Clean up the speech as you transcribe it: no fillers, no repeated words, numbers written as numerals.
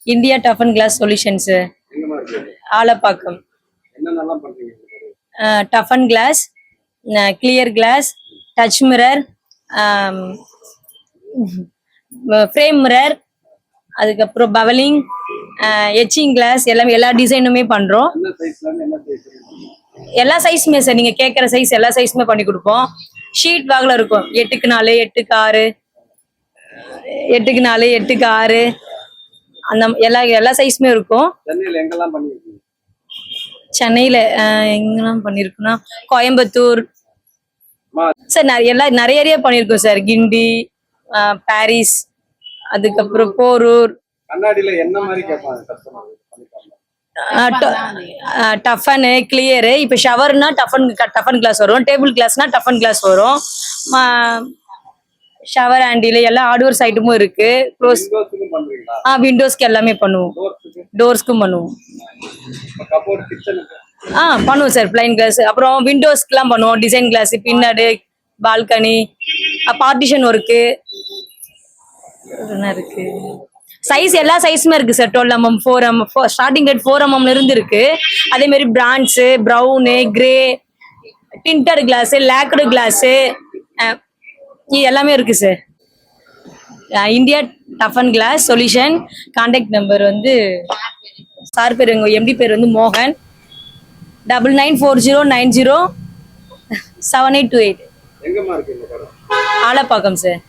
India toughened glass solutions Alapakkam. Toughened glass, clear glass, touch mirror, frame mirror, அதுக்கப்புறம் bevelling, etching class எல்லாமே எல்லா டிசைனுமே பண்றோம். எல்லா சைஸுமே sir, நீங்க கேட்குற சைஸ் எல்லா சைஸுமே பண்ணி கொடுப்போம். ஷீட் வாகல இருக்கும் 8x4, 8x6, 8x4, 8x6 அந்த எல்லா சைஸுமே இருக்கும். சென்னையில எங்கெல்லாம் பண்ணிருக்கோம்னா கோயம்புத்தூர் சார், நிறைய பண்ணிருக்கோம் சார். கிண்டி, பாரிஸ், அதுக்கப்புறம் போரூர். டஃபனு, கிளியரு. இப்போ ஷவர்னா டஃபன் கிளாஸ் வரும், டேபிள் கிளாஸ்னா டஃபன் கிளாஸ் வரும். ஷவர் ஹேண்டில் எல்லா ஹார்ட்வேர் ஐட்டமும் இருக்கு. க்ளோஸ் விண்டோஸ்க்கு எல்லாமே பண்ணுவோம், டோர்ஸ்க்கும் பண்ணுவோம். பண்ணுவோம் சார், பிளைன் கிளாஸ். அப்புறம் விண்டோஸ்க்குலாம் பண்ணுவோம், டிசைன் கிளாஸ், பின்னாடி பால்கனி, பார்ட்டிஷன் ஒர்க்கு இருக்கு. சைஸ் எல்லா சைஸுமே இருக்கு sir. 12mm, 4mm, starting rate 4mm இருந்து இருக்கு. அதே மாதிரி bronze, brown, grey, tinted glass, lacquered glass எல்லாமே இருக்கு sir. India toughened glass solution. Contact number வந்து சார் பேர், எங்க எம்டி பேர் வந்து மோகன். 9940907828. ஆலப்பாக்கம் சார்.